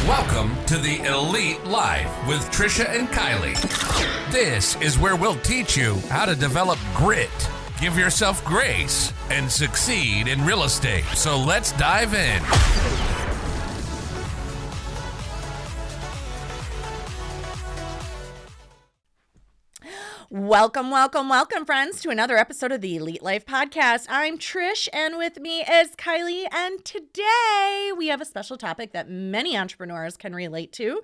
Welcome to the Elite Life with Trisha and Kylee. This is where we'll teach you how to develop grit, give yourself grace, and succeed in real estate. So let's dive in. Welcome, friends, to another episode of the Elite Life Podcast. I'm Trish, and with me is Kylee, and today we have a special topic that many entrepreneurs can relate to: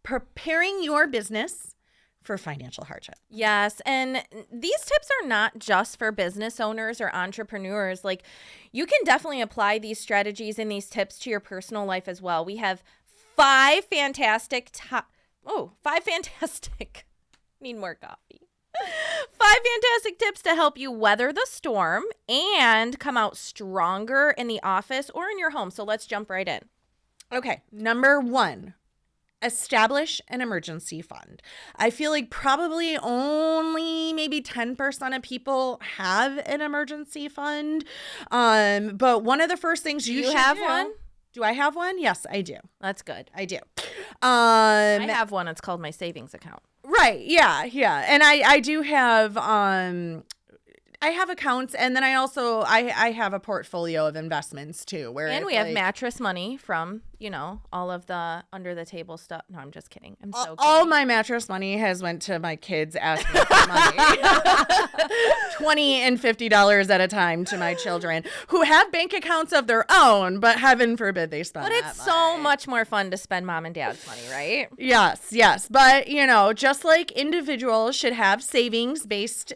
preparing your business for financial hardship. Yes, and these tips are not just for business owners or entrepreneurs. Like, you can definitely apply these strategies and these tips to your personal life as well. We have five fantastic need more coffee. 5 fantastic tips to help you weather the storm and come out stronger in the office or in your home. So let's jump right in. Okay, number 1, establish an emergency fund. I feel like probably only maybe 10% of people have an emergency fund. But one of the first things you should have do, one? Do I have one? Yes, I do. That's good. I do. I have one. It's called my savings account. Right. Yeah. And I do have, I have accounts, and then I have a portfolio of investments too. And we have mattress money from, all of the under the table stuff. No, I'm just kidding. I'm so kidding. All my mattress money has went to my kids asking for money. $20 and $50 at a time to my children, who have bank accounts of their own, but heaven forbid they spend But it's so much more fun to spend mom and dad's money, right? Yes. But, just like individuals should have savings-based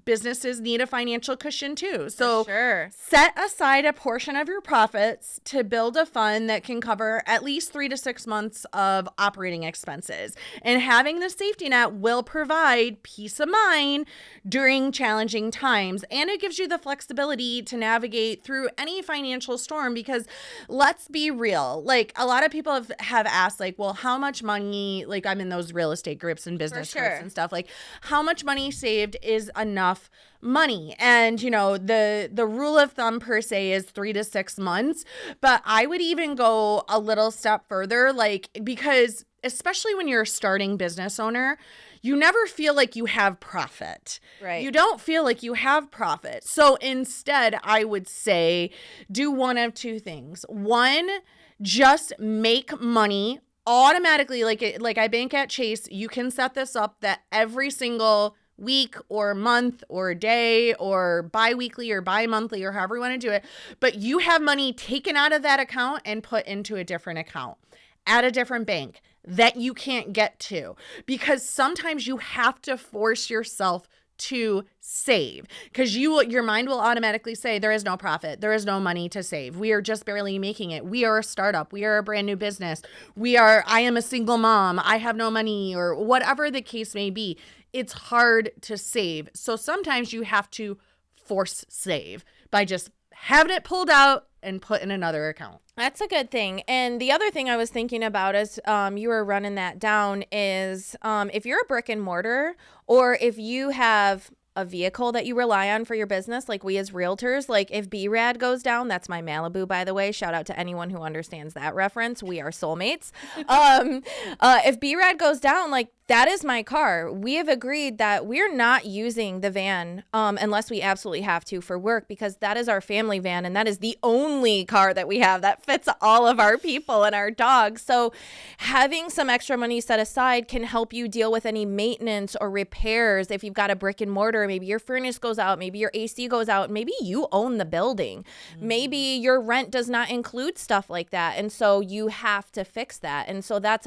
businesses need a financial cushion too. So sure. Set aside a portion of your profits to build a fund that can cover at least 3 to 6 months of operating expenses. And having the safety net will provide peace of mind during challenging times. And it gives you the flexibility to navigate through any financial storm, because let's be real. Like, a lot of people have asked, like, well, how much money, like, I'm in those real estate groups and business groups and stuff, like, how much money saved is enough money? And the rule of thumb per se is 3 to 6 months, but I would even go a little step further, because especially when you're a starting business owner, you never feel like you have profit. Right. You don't feel like you have profit. So instead, I would say do one of two things. One, just make money automatically. Like I bank at Chase, you can set this up that every single week or month or day or bi-weekly or bi-monthly or however you want to do it, but you have money taken out of that account and put into a different account at a different bank that you can't get to, because sometimes you have to force yourself to save, because your mind will automatically say there is no profit, there is no money to save, we are just barely making it, we are a startup, we are a brand new business, I am a single mom, I have no money, or whatever the case may be. It's hard to save. So sometimes you have to force save by just having it pulled out and put in another account. That's a good thing. And the other thing I was thinking about as you were running that down is if you're a brick and mortar, or if you have a vehicle that you rely on for your business, like we as realtors, like if B-Rad goes down, that's my Malibu, by the way, shout out to anyone who understands that reference. We are soulmates. If B-Rad goes down, like that is my car. We have agreed that we're not using the van unless we absolutely have to for work, because that is our family van, and that is the only car that we have that fits all of our people and our dogs. So having some extra money set aside can help you deal with any maintenance or repairs. If you've got a brick and mortar, maybe your furnace goes out, maybe your AC goes out, maybe you own the building. Maybe your rent does not include stuff like that, and so you have to fix that. And so that's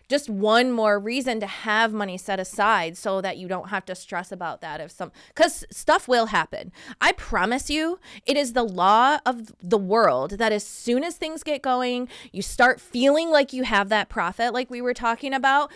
just one more reason to have money set aside so that you don't have to stress about that because stuff will happen. I promise you, it is the law of the world that as soon as things get going, you start feeling like you have that profit, like we were talking about,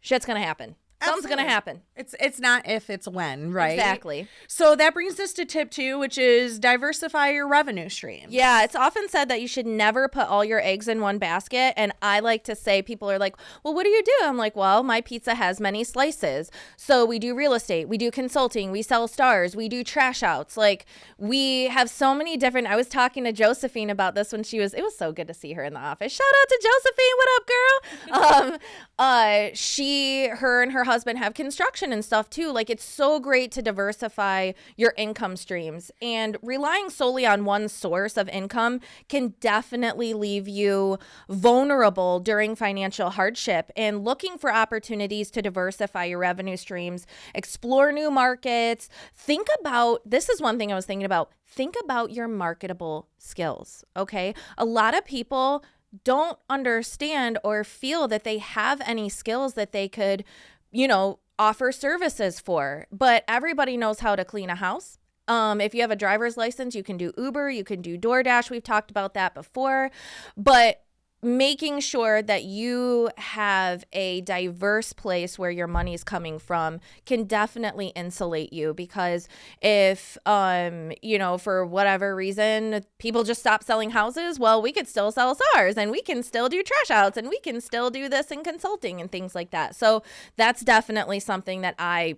shit's going to happen. Something's going to happen. It's not if, it's when, right? Exactly. So that brings us to tip 2, which is diversify your revenue stream. Yeah, it's often said that you should never put all your eggs in one basket. And I like to say, people are like, well, what do you do? I'm like, well, my pizza has many slices. So we do real estate, we do consulting, we sell stars, we do trash outs. Like, we have so many different, I was talking to Josephine about this when it was so good to see her in the office. Shout out to Josephine. What up, girl? Her and her husband have construction and stuff too. Like, it's so great to diversify your income streams, and relying solely on one source of income can definitely leave you vulnerable during financial hardship. And looking for opportunities to diversify your revenue streams, explore new markets. This is one thing I was thinking about. Think about your marketable skills. Okay. A lot of people don't understand or feel that they have any skills that they could, offer services for. But everybody knows how to clean a house. If you have a driver's license, you can do Uber, you can do DoorDash. We've talked about that before. But making sure that you have a diverse place where your money's coming from can definitely insulate you, because if, for whatever reason, people just stop selling houses, well, we could still sell SARS, and we can still do trash outs, and we can still do this in consulting and things like that. So that's definitely something that I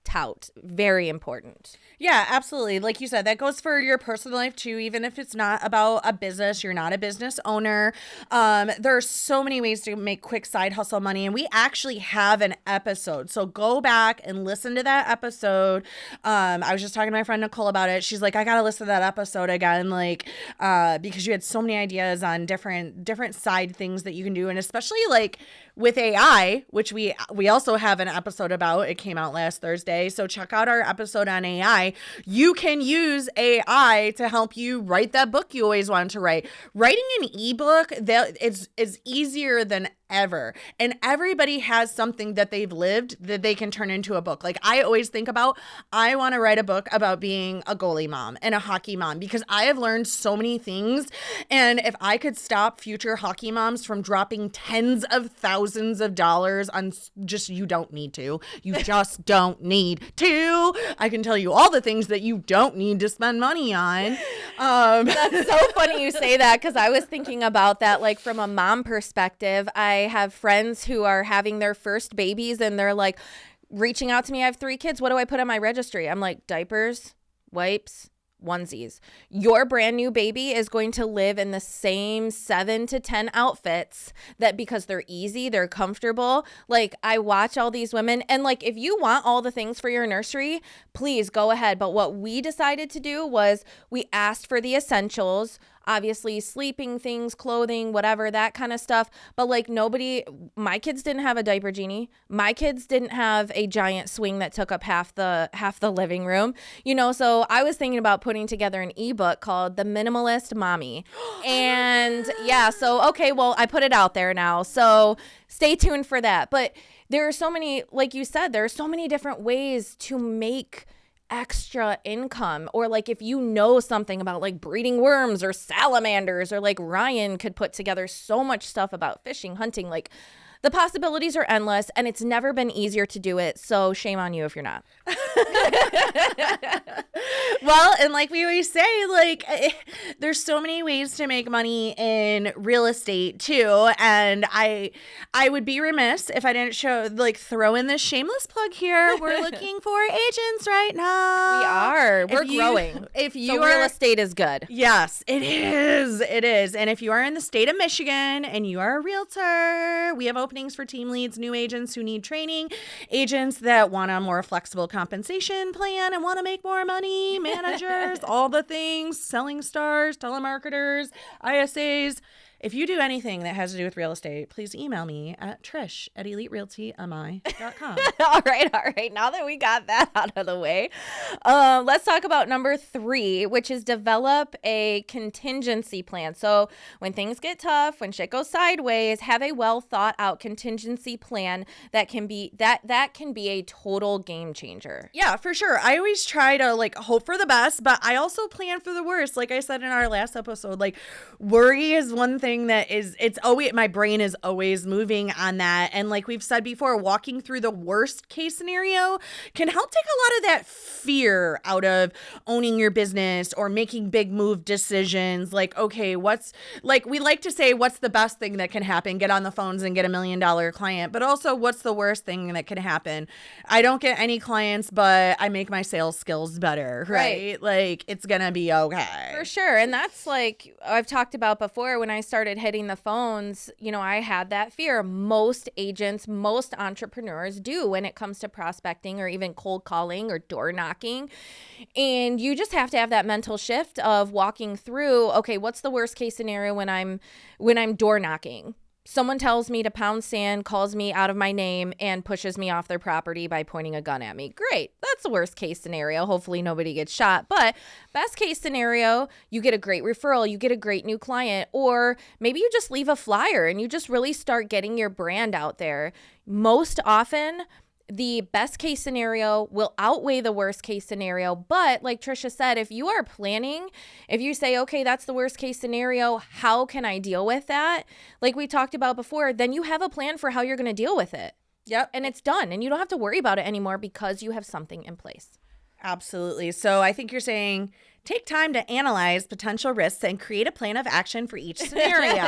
tout. Very important. Yeah, absolutely. Like you said, that goes for your personal life too. Even if it's not about a business, you're not a business owner. There are so many ways to make quick side hustle money. And we actually have an episode. So go back and listen to that episode. I was just talking to my friend Nicole about it. She's like, I got to listen to that episode again. Like, because you had so many ideas on different side things that you can do. And especially like with AI, which we also have an episode about. It came out last Thursday. So check out our episode on AI. You can use AI to help you write that book you always wanted to write. Writing an ebook is easier than ever. And everybody has something that they've lived that they can turn into a book. Like, I always think about, I want to write a book about being a goalie mom and a hockey mom, because I have learned so many things. And if I could stop future hockey moms from dropping tens of thousands of dollars on you don't need to. You just don't need to. I can tell you all the things that you don't need to spend money on. That's so funny you say that, because I was thinking about that, like, from a mom perspective. I have friends who are having their first babies, and they're like reaching out to me. I have 3 kids. What do I put on my registry? I'm like, diapers, wipes, onesies. Your brand new baby is going to live in the same 7 to 10 outfits, that because they're easy, they're comfortable. Like, I watch all these women, and like, if you want all the things for your nursery, please go ahead. But what we decided to do was we asked for the essentials. Obviously, sleeping things, clothing, whatever, that kind of stuff. But like, my kids didn't have a diaper genie. My kids didn't have a giant swing that took up half the living room. So I was thinking about putting together an ebook called The Minimalist Mommy. And yeah, so okay, well, I put it out there now. So stay tuned for that. But there are so many, like you said, there are so many different ways to make extra income. Or like, if you know something about like breeding worms or salamanders, or like Ryan could put together so much stuff about fishing, hunting, like the possibilities are endless, and it's never been easier to do it. So shame on you if you're not. Well, and like we always say, like, there's so many ways to make money in real estate too. And I would be remiss if I didn't throw in this shameless plug here. We're looking for agents right now. We are. We're growing. Real estate is good. Yes, it is. It is. And if you are in the state of Michigan and you are a realtor, we have openings for team leads, new agents who need training, agents that want a more flexible compensation plan and want to make more money, managers, all the things, selling stars, telemarketers, ISAs. If you do anything that has to do with real estate, please email me at trish@eliterealtymi.com. All right. Now that we got that out of the way, let's talk about number 3, which is develop a contingency plan. So when things get tough, when shit goes sideways, have a well thought out contingency plan that can be a total game changer. Yeah, for sure. I always try to like hope for the best, but I also plan for the worst. Like I said in our last episode, like worry is one thing thing that it's always, my brain is always moving on that. And like we've said before, walking through the worst case scenario can help take a lot of that fear out of owning your business or making big move decisions. Like, okay, we like to say, what's the best thing that can happen? Get on the phones and get $1 million client. But also, what's the worst thing that can happen? I don't get any clients, but I make my sales skills better, right? Like, it's going to be okay. For sure. And that's like I've talked about before, when I started hitting the phones, I had that fear. Most agents, most entrepreneurs do when it comes to prospecting or even cold calling or door knocking. And you just have to have that mental shift of walking through, okay, what's the worst case scenario when I'm door knocking? Someone tells me to pound sand, calls me out of my name, and pushes me off their property by pointing a gun at me. Great. That's the worst case scenario. Hopefully nobody gets shot. But best case scenario, you get a great referral, you get a great new client, or maybe you just leave a flyer and you just really start getting your brand out there. Most often, the best case scenario will outweigh the worst case scenario. But like Trisha said, if you are planning, if you say, okay, that's the worst case scenario, how can I deal with that? Like we talked about before, then you have a plan for how you're going to deal with it. Yep. And it's done. And you don't have to worry about it anymore because you have something in place. Absolutely. So I think you're saying take time to analyze potential risks and create a plan of action for each scenario.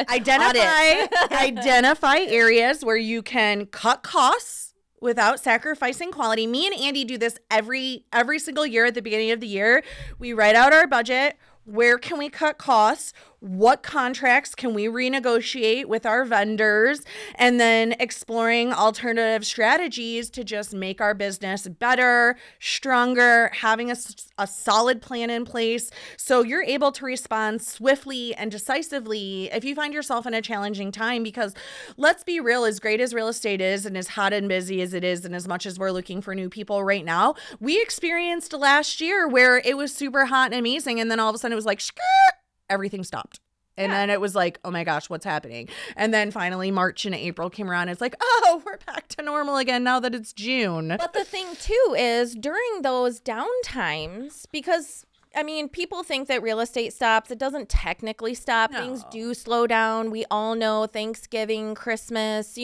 Identify areas where you can cut costs without sacrificing quality. Me and Andy do this every single year at the beginning of the year. We write out our budget. Where can we cut costs? What contracts can we renegotiate with our vendors? And then exploring alternative strategies to just make our business better, stronger, having a solid plan in place so you're able to respond swiftly and decisively if you find yourself in a challenging time. Because let's be real, as great as real estate is and as hot and busy as it is, and as much as we're looking for new people right now, we experienced last year where it was super hot and amazing, and then all of a sudden it was like, everything stopped. And then it was like, oh my gosh, what's happening? And then finally March and April came around. It's like, oh, we're back to normal again now that it's June. But the thing too is during those downtimes, because people think that real estate stops. It doesn't technically stop. No. Things do slow down. We all know Thanksgiving, Christmas,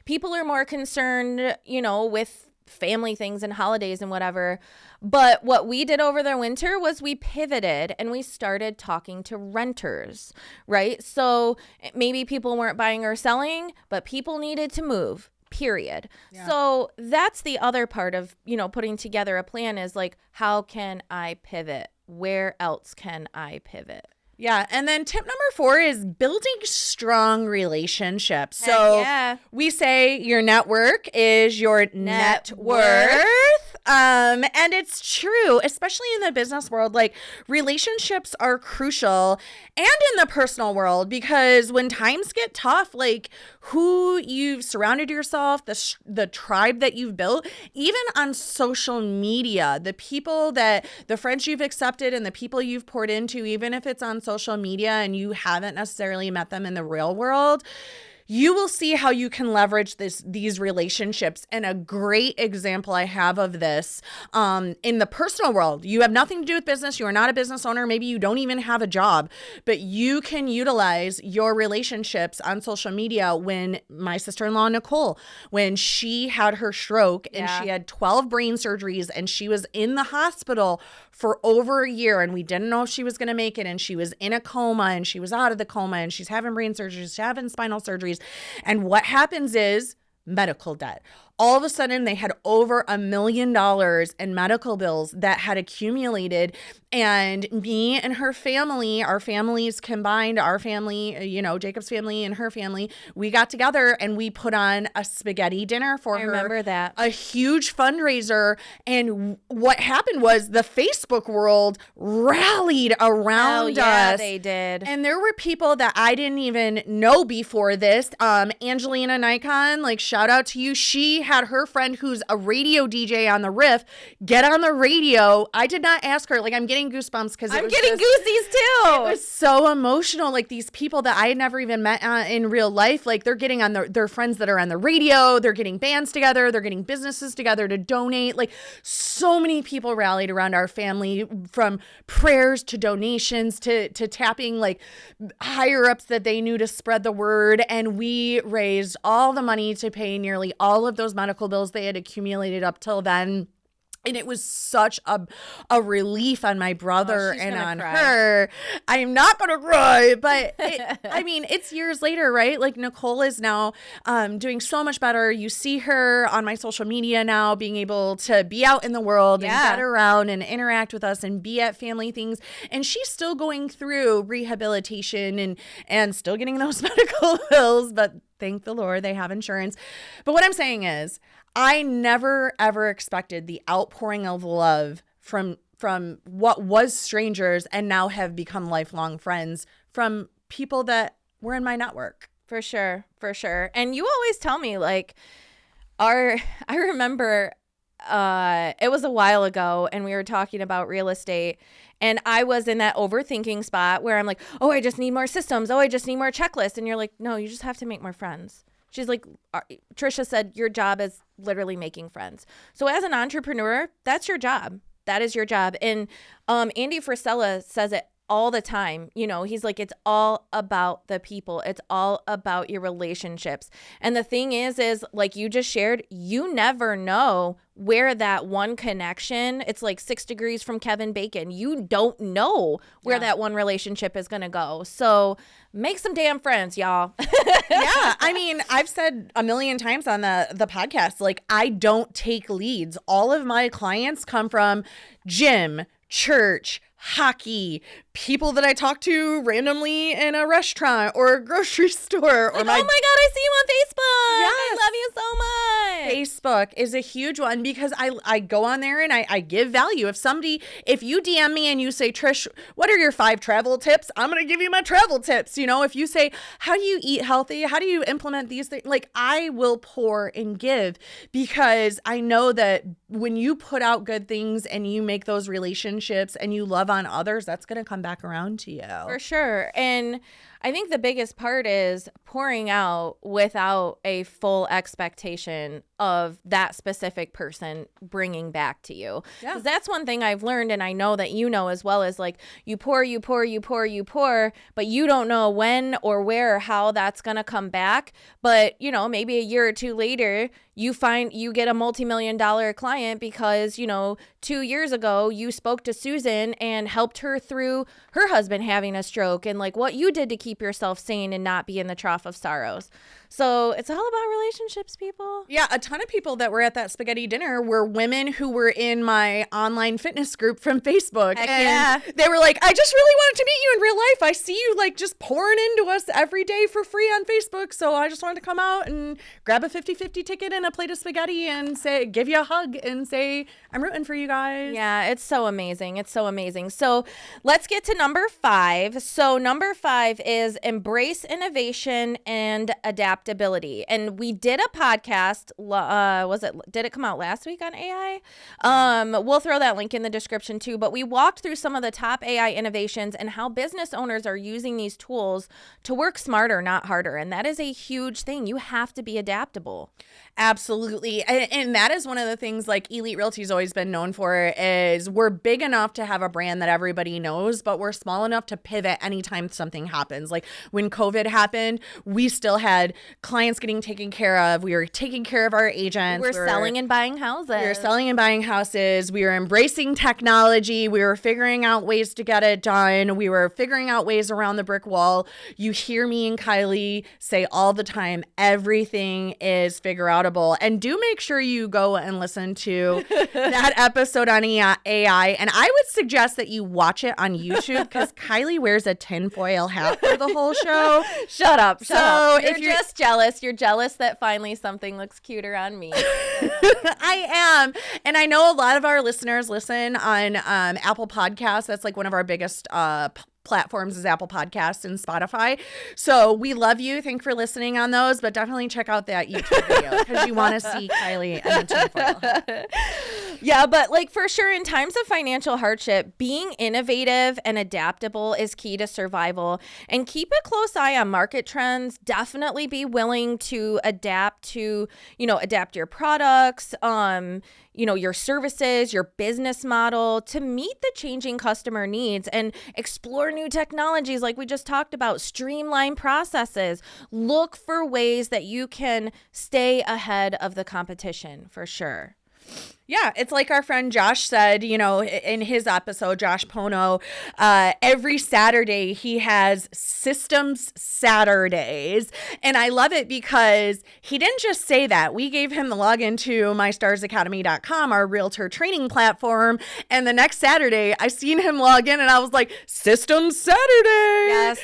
people are more concerned, with family things and holidays and whatever. But what we did over the winter was we pivoted and we started talking to renters, right? So maybe people weren't buying or selling, but people needed to move, period. Yeah. So that's the other part of, putting together a plan is like, how can I pivot? Where else can I pivot? Yeah. And then tip number 4 is building strong relationships. So we say your network is your net worth. And it's true, especially in the business world. Like, relationships are crucial, and in the personal world, because when times get tough, like who you've surrounded yourself, the tribe that you've built, even on social media, the friends you've accepted and the people you've poured into, even if it's on social media and you haven't necessarily met them in the real world, you will see how you can leverage these relationships. And a great example I have of this in the personal world, you have nothing to do with business. You are not a business owner. Maybe you don't even have a job, but you can utilize your relationships on social media. When my sister-in-law, Nicole, when she had her stroke and she had 12 brain surgeries and she was in the hospital for over a year and we didn't know if she was going to make it, and she was in a coma and she was out of the coma and she's having brain surgeries, she's having spinal surgeries. And what happens is medical debt. All of a sudden, they had over $1 million in medical bills that had accumulated. And me and her family, our families combined, our family, Jacob's family and her family, we got together and we put on a spaghetti dinner for her. I remember that. A huge fundraiser. And what happened was the Facebook world rallied around us. Yeah, they did. And there were people that I didn't even know before this. Angelina Nikon, like, shout out to you. She had her friend who's a radio DJ on the Riff get on the radio. I did not ask her. Like, I'm getting goosebumps because I'm getting goosies too. It was so emotional. Like, these people that I had never even met in real life, like, they're getting on their friends that are on the radio. They're getting bands together. They're getting businesses together to donate. Like, so many people rallied around our family, from prayers to donations to tapping like higher ups that they knew to spread the word. And we raised all the money to pay nearly all of those medical bills they had accumulated up till then. And it was such a relief on my brother and on her. I'm not going to cry, but I mean, it's years later, right? Like, Nicole is now doing so much better. You see her on my social media now, being able to be out in the world and get around and interact with us and be at family things. And she's still going through rehabilitation and still getting those medical bills, but thank the Lord they have insurance. But what I'm saying is, I never, ever expected the outpouring of love from what was strangers and now have become lifelong friends from people that were in my network. For sure. For sure. And you always tell me, like, I remember it was a while ago and we were talking about real estate, and I was in that overthinking spot where I'm like, oh, I just need more systems. Oh, I just need more checklists. And you're like, no, you just have to make more friends. She's like, Trisha said, your job is literally making friends. So as an entrepreneur, that's your job. That is your job. And Andy Frisella says it all the time. You know, he's like, it's all about the people. It's all about your relationships. And the thing is like you just shared, you never know where that one connection, it's like 6 degrees from Kevin Bacon. You don't know where that one relationship is going to go. So make some damn friends, y'all. Yeah. I mean, I've said a million times on the podcast, like, I don't take leads. All of my clients come from gym, church, hockey, people that I talk to randomly in a restaurant or a grocery store. Or like, oh my God, I see you on Facebook. Yes. I love you so much. Facebook is a huge one because I go on there and I give value. If you DM me and you say, Trish, what are your 5 travel tips? I'm going to give you my travel tips. You know, if you say, how do you eat healthy? How do you implement these things? Like, I will pour and give, because I know that when you put out good things and you make those relationships and you love on others, that's going to come back around to you. For sure. And I think the biggest part is pouring out without a full expectation of that specific person bringing back to you. Yeah. 'Cause that's one thing I've learned, and I know that you know as well, is like, you pour, but you don't know when or where or how that's going to come back. But, you know, maybe a year or two later, you get a multi-million-dollar client because, you know, 2 years ago you spoke to Susan and helped her through her husband having a stroke, and like what you did to keep yourself sane and not be in the trough of sorrows. So it's all about relationships, people. Yeah, a ton of people that were at that spaghetti dinner were women who were in my online fitness group from Facebook. Heck and yeah. They were like, I just really wanted to meet you in real life. I see you like just pouring into us every day for free on Facebook. So I just wanted to come out and grab a 50-50 ticket and a plate of spaghetti and give you a hug and say, I'm rooting for you guys. Yeah, it's so amazing. It's so amazing. So let's get to number 5. So number 5 is embrace innovation and adaptability. And we did a podcast. Did it come out last week on AI? We'll throw that link in the description too. But we walked through some of the top AI innovations and how business owners are using these tools to work smarter, not harder. And that is a huge thing. You have to be adaptable. Absolutely. And that is one of the things like Elite Realty's always been known for, is we're big enough to have a brand that everybody knows, but we're small enough to pivot anytime something happens. Like when COVID happened, we still had clients getting taken care of. We were taking care of our agents. We were selling and buying houses. We were selling and buying houses. We were embracing technology. We were figuring out ways to get it done. We were figuring out ways around the brick wall. You hear me and Kylee say all the time, everything is figure outable. And do make sure you go and listen to that episode on AI. And I would suggest that you watch it on YouTube because Kylee wears a tinfoil hat for the whole show. Shut up. You're just jealous. You're jealous that finally something looks cuter on me. I am. And I know a lot of our listeners listen on Apple Podcasts. That's like one of our biggest platforms as Apple Podcasts and Spotify. So we love you. Thank you for listening on those, but definitely check out that YouTube video because you want to see Kylee and the tinfoil. Yeah, but like for sure in times of financial hardship, being innovative and adaptable is key to survival, and keep a close eye on market trends. Definitely be willing to adapt your products, your services, your business model to meet the changing customer needs, and explore new technologies like we just talked about, streamline processes, look for ways that you can stay ahead of the competition for sure. Yeah, it's like our friend Josh said, in his episode, Josh Pono, every Saturday he has Systems Saturdays. And I love it because he didn't just say that. We gave him the login to mystarsacademy.com, our realtor training platform. And the next Saturday, I seen him log in and I was like, Systems Saturday. Yes,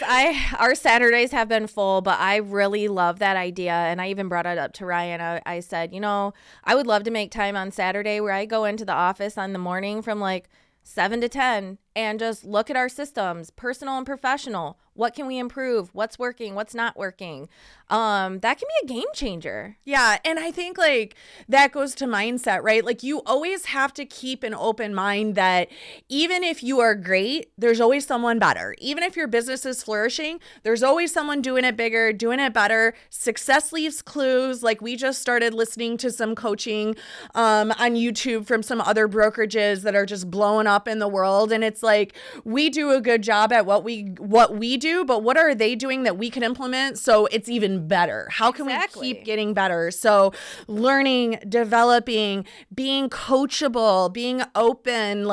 our Saturdays have been full, but I really love that idea. And I even brought it up to Ryan. I said, I would love to make time on Saturday where I go into the office in the morning from like 7 to 10 and just look at our systems, personal and professional. What can we improve? What's working? What's not working? That can be a game changer. Yeah. And I think like that goes to mindset, right? Like you always have to keep an open mind that even if you are great, there's always someone better. Even if your business is flourishing, there's always someone doing it bigger, doing it better. Success leaves clues. Like we just started listening to some coaching on YouTube from some other brokerages that are just blowing up in the world. And it's like, we do a good job at what we do, but what are they doing that we can implement so it's even better? How can we keep getting better? So learning, developing, being coachable, being open,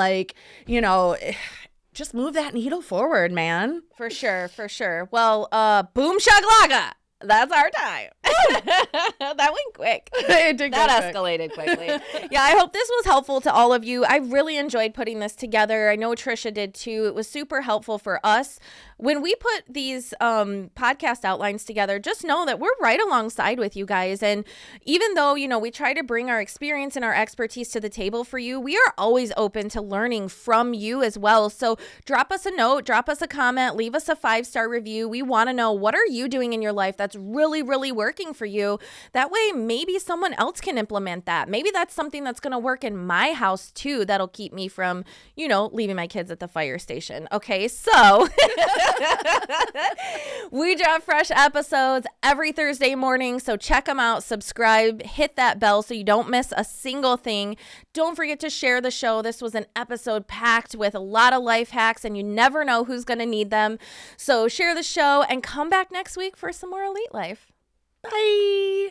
just move that needle forward, man. For sure, for sure. Well, boom shakalaka. That's our time. That went quick. It did that escalated quickly. Yeah, I hope this was helpful to all of you. I really enjoyed putting this together. I know Trisha did too. It was super helpful for us. When we put these podcast outlines together, just know that we're right alongside with you guys. And even though, we try to bring our experience and our expertise to the table for you, we are always open to learning from you as well. So drop us a note, drop us a comment, leave us a 5-star review. We want to know, what are you doing in your life that's really, really working for you? That way, maybe someone else can implement that. Maybe that's something that's going to work in my house too. That'll keep me from, leaving my kids at the fire station. Okay, so we drop fresh episodes every Thursday morning, so check them out, subscribe, hit that bell so you don't miss a single thing. Don't forget to share the show. This was an episode packed with a lot of life hacks, and you never know who's going to need them. So share the show and come back next week for some more Elite Life. Bye.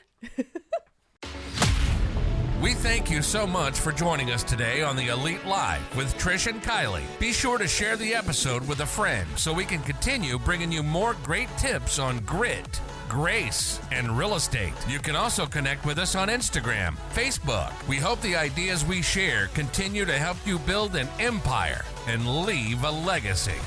We thank you so much for joining us today on the Elite Live with Trish and Kylee. Be sure to share the episode with a friend so we can continue bringing you more great tips on grit, grace, and real estate. You can also connect with us on Instagram, Facebook. We hope the ideas we share continue to help you build an empire and leave a legacy.